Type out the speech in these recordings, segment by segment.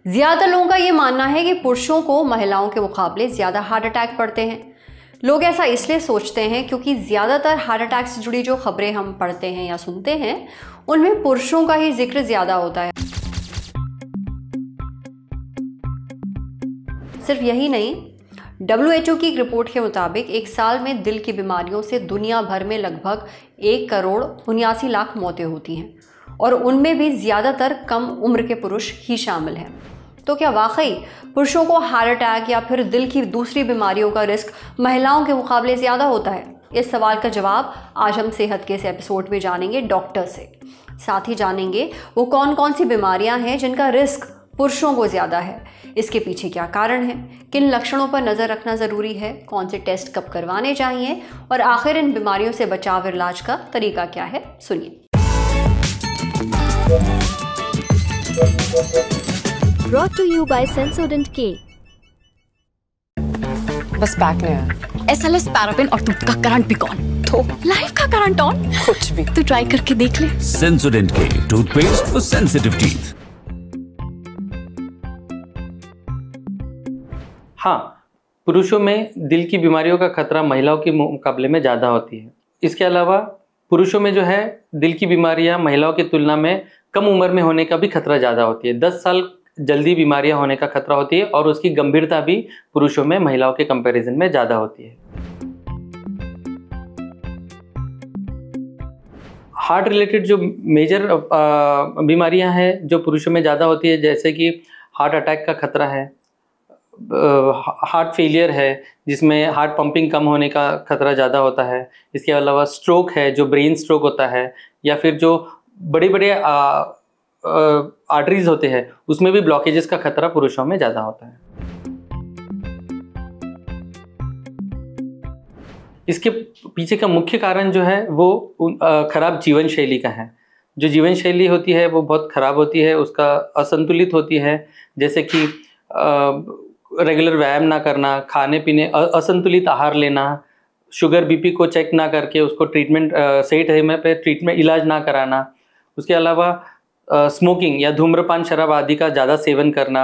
ज्यादा लोगों का ये मानना है कि पुरुषों को महिलाओं के मुकाबले ज्यादा हार्ट अटैक पड़ते हैं। लोग ऐसा इसलिए सोचते हैं क्योंकि ज्यादातर हार्ट अटैक से जुड़ी जो खबरें हम पढ़ते हैं या सुनते हैं उनमें पुरुषों का ही जिक्र ज्यादा होता है। सिर्फ यही नहीं, WHO की एक रिपोर्ट के मुताबिक एक साल में दिल की बीमारियों से दुनिया भर में लगभग 1,79,00,000 मौतें होती हैं और उनमें भी ज़्यादातर कम उम्र के पुरुष ही शामिल हैं। तो क्या वाकई पुरुषों को हार्ट अटैक या फिर दिल की दूसरी बीमारियों का रिस्क महिलाओं के मुकाबले ज़्यादा होता है? इस सवाल का जवाब आज हम सेहत के इस एपिसोड में जानेंगे डॉक्टर से। साथ ही जानेंगे वो कौन कौन सी बीमारियां हैं जिनका रिस्क पुरुषों को ज़्यादा है, इसके पीछे क्या कारण है, किन लक्षणों पर नज़र रखना ज़रूरी है, कौन से टेस्ट कब करवाने चाहिए और आखिर इन बीमारियों से बचाव और इलाज का तरीका क्या है, सुनिए। Brought to you by Sensodent K। बस पैक नहीं है। SLS पैराफिन और दूध का करंट भी कौन? तो लाइफ का करंट ऑन? कुछ भी। तो ट्राई करके देख ले। Sensodent K toothpaste for sensitive teeth. हाँ, पुरुषों में दिल की बीमारियों का खतरा महिलाओं के मुकाबले में ज़्यादा होती है। इसके अलावा पुरुषों में जो है दिल की बीमारियां महिलाओं की तुलना में कम उम्र में होने का भी खतरा ज़्यादा होती है। 10 साल जल्दी बीमारियां होने का खतरा होती है और उसकी गंभीरता भी पुरुषों में महिलाओं के कंपैरिजन में ज़्यादा होती है। हार्ट रिलेटेड जो मेजर बीमारियां हैं जो पुरुषों में ज़्यादा होती है, जैसे कि हार्ट अटैक का खतरा है, हार्ट फेलियर है जिसमें हार्ट पंपिंग कम होने का खतरा ज़्यादा होता है। इसके अलावा स्ट्रोक है, जो ब्रेन स्ट्रोक होता है, या फिर जो बड़े बड़े आर्टरीज होते हैं उसमें भी ब्लॉकेजेस का खतरा पुरुषों में ज़्यादा होता है। इसके पीछे का मुख्य कारण जो है वो खराब जीवन शैली का है। जो जीवन शैली होती है वो बहुत खराब होती है, उसका असंतुलित होती है, जैसे कि रेगुलर व्यायाम ना करना, खाने पीने असंतुलित आहार लेना, शुगर बीपी को चेक ना करके उसको ट्रीटमेंट सही टाइम पे ट्रीटमेंट इलाज ना कराना। उसके अलावा स्मोकिंग या धूम्रपान शराब आदि का ज़्यादा सेवन करना।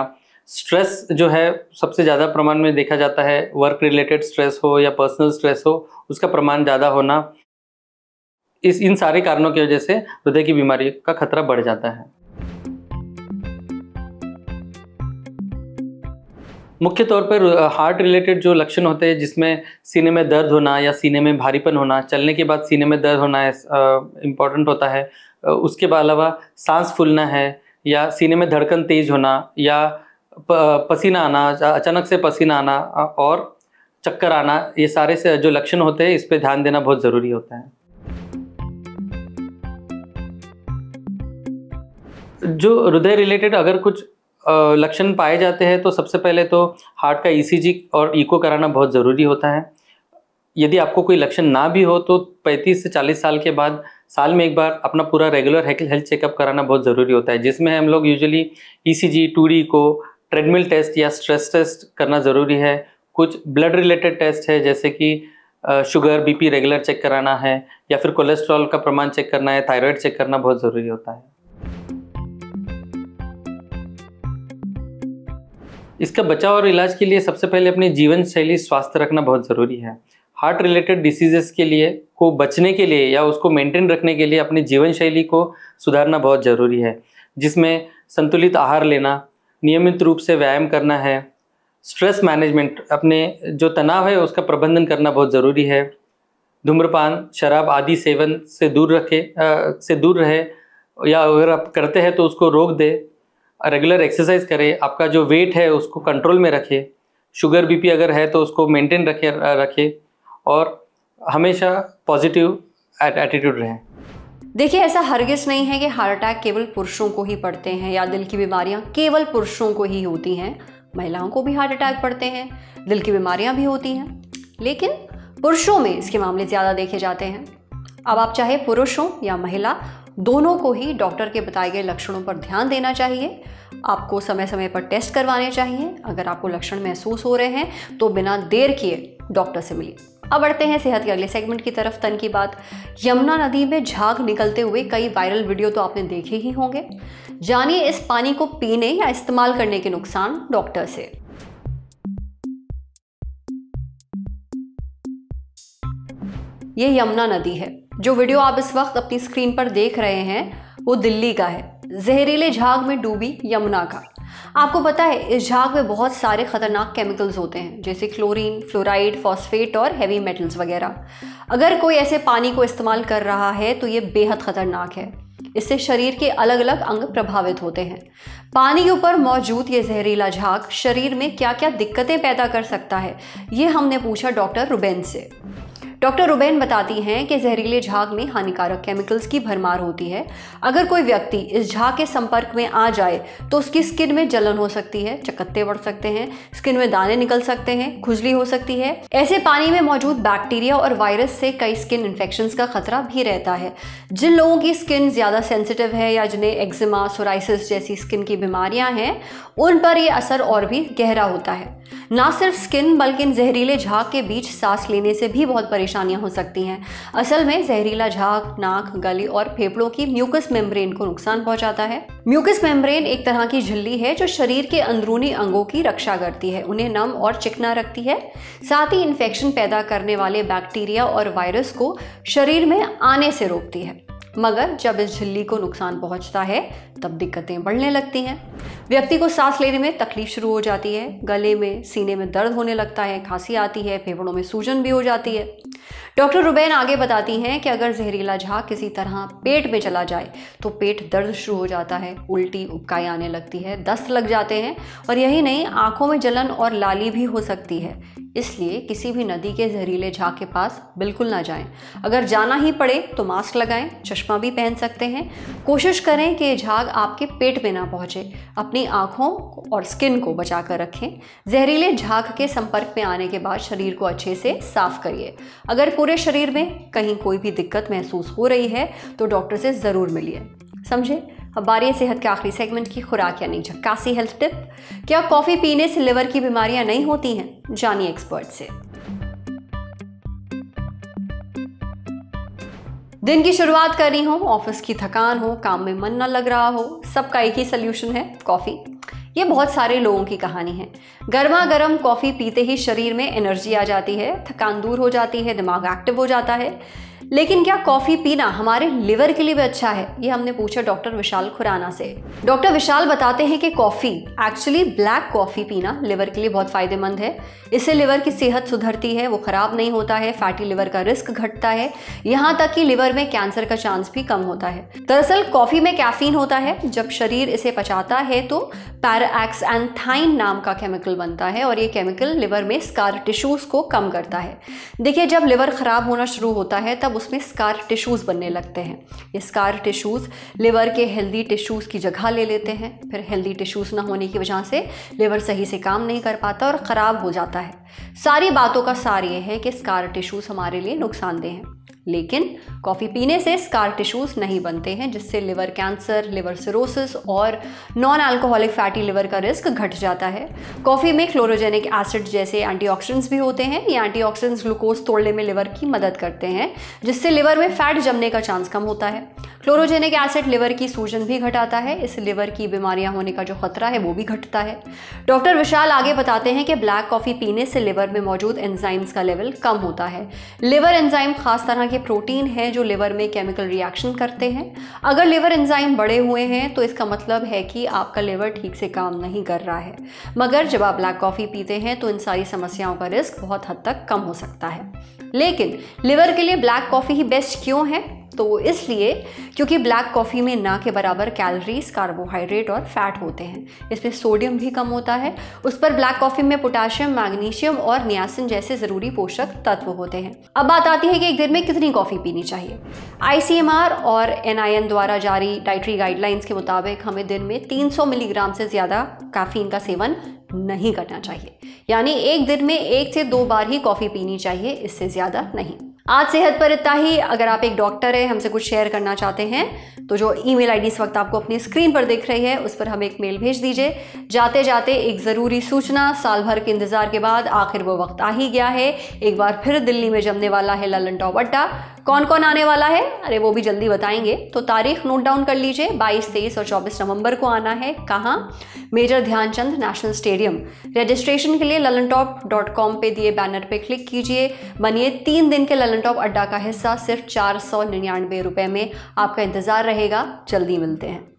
स्ट्रेस जो है सबसे ज़्यादा प्रमाण में देखा जाता है, वर्क रिलेटेड स्ट्रेस हो या पर्सनल स्ट्रेस हो, उसका प्रमाण ज़्यादा होना। इन सारे कारणों की वजह से हृदय की बीमारी का खतरा बढ़ जाता है। मुख्य तौर पर हार्ट रिलेटेड जो लक्षण होते हैं जिसमें सीने में दर्द होना या सीने में भारीपन होना, चलने के बाद सीने में दर्द होना इम्पॉर्टेंट होता है। उसके अलावा सांस फूलना है या सीने में धड़कन तेज होना या पसीना आना, अचानक से पसीना आना और चक्कर आना, ये सारे से जो लक्षण होते हैं इस पे ध्यान देना बहुत ज़रूरी होता है। जो हृदय रिलेटेड अगर कुछ लक्षण पाए जाते हैं तो सबसे पहले तो हार्ट का ECG और इको कराना बहुत ज़रूरी होता है। यदि आपको कोई लक्षण ना भी हो तो 35 से 40 साल के बाद साल में एक बार अपना पूरा रेगुलर हेल्थ चेकअप कराना बहुत ज़रूरी होता है, जिसमें हम लोग यूजुअली ECG, 2D को, ट्रेडमिल टेस्ट या स्ट्रेस टेस्ट करना ज़रूरी है। कुछ ब्लड रिलेटेड टेस्ट है जैसे कि शुगर बीपी रेगुलर चेक कराना है या फिर कोलेस्ट्रॉल का प्रमाण चेक करना है, थायराइड चेक करना बहुत ज़रूरी होता है। इसका बचाव और इलाज के लिए सबसे पहले अपनी जीवन शैली स्वास्थ्य रखना बहुत ज़रूरी है। हार्ट रिलेटेड डिसीजेस के लिए को बचने के लिए या उसको मेंटेन रखने के लिए अपनी जीवन शैली को सुधारना बहुत ज़रूरी है, जिसमें संतुलित आहार लेना, नियमित रूप से व्यायाम करना है, स्ट्रेस मैनेजमेंट, अपने जो तनाव है उसका प्रबंधन करना बहुत ज़रूरी है, धूम्रपान शराब आदि सेवन से दूर रहे या अगर आप करते हैं तो उसको रोक दे, रेगुलर एक्सरसाइज करें, आपका जो वेट है उसको कंट्रोल में रखें, शुगर बीपी अगर है तो उसको मेंटेन रखें और हमेशा पॉजिटिव एटीट्यूड रहें। देखिए, ऐसा हरगिज़ नहीं है कि हार्ट अटैक केवल पुरुषों को ही पड़ते हैं या दिल की बीमारियां केवल पुरुषों को ही होती हैं। महिलाओं को भी हार्ट अटैक पड़ते हैं, दिल की बीमारियां भी होती हैं, लेकिन पुरुषों में इसके मामले ज़्यादा देखे जाते हैं। अब आप चाहे पुरुष हो या महिला, दोनों को ही डॉक्टर के बताए गए लक्षणों पर ध्यान देना चाहिए। आपको समय समय पर टेस्ट करवाने चाहिए। अगर आपको लक्षण महसूस हो रहे हैं तो बिना देर किए डॉक्टर से मिलिए। अब बढ़ते हैं सेहत के अगले सेगमेंट की तरफ। तन की बात। यमुना नदी में झाग निकलते हुए कई वायरल वीडियो तो आपने देखे ही होंगे। जानिए इस पानी को पीने या इस्तेमाल करने के नुकसान डॉक्टर से। ये यमुना नदी है। जो वीडियो आप इस वक्त अपनी स्क्रीन पर देख रहे हैं वो दिल्ली का है। जहरीले झाग में डूबी यमुना का। आपको पता है इस झाग में बहुत सारे खतरनाक केमिकल्स होते हैं, जैसे क्लोरीन, फ्लोराइड, फॉस्फेट और हैवी मेटल्स वगैरह। अगर कोई ऐसे पानी को इस्तेमाल कर रहा है तो ये बेहद खतरनाक है। इससे शरीर के अलग अलग अंग प्रभावित होते हैं। पानी के ऊपर मौजूद ये जहरीला झाग शरीर में क्या क्या दिक्कतें पैदा कर सकता है, ये हमने पूछा डॉक्टर रुबेन से। डॉक्टर रुबेन बताती हैं कि जहरीले झाग में हानिकारक केमिकल्स की भरमार होती है। अगर कोई व्यक्ति इस झाग के संपर्क में आ जाए तो उसकी स्किन में जलन हो सकती है, चकत्ते बढ़ सकते हैं, स्किन में दाने निकल सकते हैं, खुजली हो सकती है। ऐसे पानी में मौजूद बैक्टीरिया और वायरस से कई स्किन इन्फेक्शंस का खतरा भी रहता है। जिन लोगों की स्किन ज़्यादा सेंसिटिव है या जिन्हें एक्जिमा, सोराइसिस जैसी स्किन की बीमारियां हैं, उन पर यह असर और भी गहरा होता है। ना सिर्फ स्किन बल्कि जहरीले झाग के बीच सांस लेने से भी बहुत परेशानियां हो सकती हैं। असल में जहरीला झाग नाक, गले और फेफड़ों की म्यूकस मेम्ब्रेन को नुकसान पहुंचाता है। म्यूकस मेम्ब्रेन एक तरह की झिल्ली है जो शरीर के अंदरूनी अंगों की रक्षा करती है, उन्हें नम और चिकना रखती है। साथ ही इन्फेक्शन पैदा करने वाले बैक्टीरिया और वायरस को शरीर में आने से रोकती है। मगर जब इस झिल्ली को नुकसान पहुंचता है तब दिक्कतें बढ़ने लगती हैं। व्यक्ति को सांस लेने में तकलीफ शुरू हो जाती है, गले में, सीने में दर्द होने लगता है, खांसी आती है, फेफड़ों में सूजन भी हो जाती है। डॉक्टर रुबेन आगे बताती हैं कि अगर जहरीला झाग किसी तरह पेट में चला जाए तो पेट दर्द शुरू हो जाता है, उल्टी, उबकाई आने लगती है, दस्त लग जाते हैं और यही नहीं, आंखों में जलन और लाली भी हो सकती है। इसलिए किसी भी नदी के जहरीले झाग के पास बिल्कुल ना जाएं। अगर जाना ही पड़े तो मास्क लगाएं, चश्मा भी पहन सकते हैं। कोशिश करें कि ये झाग आपके पेट में ना पहुंचे। अपनी आंखों और स्किन को बचा कर रखें। जहरीले झाग के संपर्क में आने के बाद शरीर को अच्छे से साफ करिए। अगर पूरे शरीर में कहीं कोई भी दिक्कत महसूस हो रही है तो डॉक्टर से ज़रूर मिलिए। समझे। अब बारी है सेहत के आखिरी सेगमेंट की, खुराक यानी झक्कासी हेल्थ टिप। क्या कॉफ़ी पीने से लिवर की बीमारियां नहीं होती हैं? जानिए एक्सपर्ट से। दिन की शुरुआत करनी हो, ऑफिस की थकान हो, काम में मन न लग रहा हो, सबका एक ही सोल्यूशन है, कॉफ़ी। ये बहुत सारे लोगों की कहानी है। गर्मा गर्म कॉफ़ी पीते ही शरीर में एनर्जी आ जाती है, थकान दूर हो जाती है, दिमाग एक्टिव हो जाता है। लेकिन क्या कॉफ़ी पीना हमारे लिवर के लिए भी अच्छा है? ये हमने पूछा डॉक्टर विशाल खुराना से। डॉक्टर विशाल बताते हैं कि कॉफ़ी, एक्चुअली ब्लैक कॉफ़ी पीना लिवर के लिए बहुत फ़ायदेमंद है। इससे लिवर की सेहत सुधरती है, वो ख़राब नहीं होता है, फैटी लिवर का रिस्क घटता है, यहाँ तक कि लिवर में कैंसर का चांस भी कम होता है। दरअसल कॉफ़ी में कैफीन होता है। जब शरीर इसे पचाता है तो पैराएक्सएंथाइन नाम का केमिकल बनता है और ये केमिकल लिवर में स्कार टिश्यूज़ को कम करता है। देखिए, जब लिवर ख़राब होना शुरू होता है तब उसमें स्कार टिश्यूज़ बनने लगते हैं। ये स्कार टिश्यूज़ लिवर के हेल्दी टिश्यूज़ की जगह ले लेते हैं। फिर हेल्दी टिश्यूज़ ना होने की वजह से लिवर सही से काम नहीं कर पाता और ख़राब हो जाता है। सारी बातों का सार ये है कि स्कार टिश्यूज़ हमारे लिए नुकसानदेह हैं। लेकिन कॉफ़ी पीने से स्कार टिश्यूज़ नहीं बनते हैं, जिससे लिवर कैंसर, लिवर सिरोसिस और नॉन अल्कोहलिक फैटी लिवर का रिस्क घट जाता है। कॉफ़ी में क्लोरोजेनिक एसिड जैसे एंटीऑक्सीडेंट्स भी होते हैं। ये एंटीऑक्सीडेंट्स ग्लूकोज तोड़ने में लिवर की मदद करते हैं, जिससे लिवर में फैट जमने का चांस कम होता है। क्लोरोजेनिक एसिड लिवर की सूजन भी घटाता है। इस लिवर की बीमारियां होने का जो खतरा है वो भी घटता है। डॉक्टर विशाल आगे बताते हैं कि ब्लैक कॉफ़ी पीने से लिवर में मौजूद एंजाइम्स का लेवल कम होता है। लिवर एंजाइम खास तरह के प्रोटीन है जो लिवर में केमिकल रिएक्शन करते हैं। अगर लिवर एंजाइम बढ़े हुए हैं तो इसका मतलब है कि आपका लिवर ठीक से काम नहीं कर रहा है। मगर जब आप ब्लैक कॉफ़ी पीते हैं तो इन सारी समस्याओं का रिस्क बहुत हद तक कम हो सकता है। लेकिन लिवर के लिए ब्लैक कॉफ़ी ही बेस्ट क्यों है? तो इसलिए क्योंकि ब्लैक कॉफ़ी में ना के बराबर कैलोरीज, कार्बोहाइड्रेट और फैट होते हैं। इसमें सोडियम भी कम होता है। उस पर ब्लैक कॉफ़ी में पोटाशियम, मैग्नीशियम और नियासिन जैसे ज़रूरी पोषक तत्व होते हैं। अब बात आती है कि एक दिन में कितनी कॉफ़ी पीनी चाहिए। ICMR और NIN द्वारा जारी डाइटरी गाइडलाइंस के मुताबिक हमें दिन में 300 मिलीग्राम से ज़्यादा कैफीन का सेवन नहीं करना चाहिए। यानी एक दिन में 1 से 2 बार ही कॉफ़ी पीनी चाहिए, इससे ज़्यादा नहीं। आज सेहत पर इतना ही। अगर आप एक डॉक्टर हैं, हमसे कुछ शेयर करना चाहते हैं तो जो ईमेल आईडी इस वक्त आपको अपनी स्क्रीन पर दिख रही है उस पर हमें एक मेल भेज दीजिए। जाते जाते एक ज़रूरी सूचना, साल भर के इंतज़ार के बाद आखिर वो वक्त आ ही गया है। एक बार फिर दिल्ली में जमने वाला है ललन टॉप अड्डा। कौन कौन आने वाला है, अरे वो भी जल्दी बताएंगे। तो तारीख नोट डाउन कर लीजिए, 22, 23 और 24 नवंबर को आना है। कहाँ? Major Dhyan Chand national stadium. Registration के लिए lalantop.com पे दिए बैनर पे क्लिक कीजिए। बनिए 3 दिन के ललन टॉप अड्डा का हिस्सा। सिर्फ 499 रुपए में आपका इंतजार रहेगा। जल्दी मिलते हैं।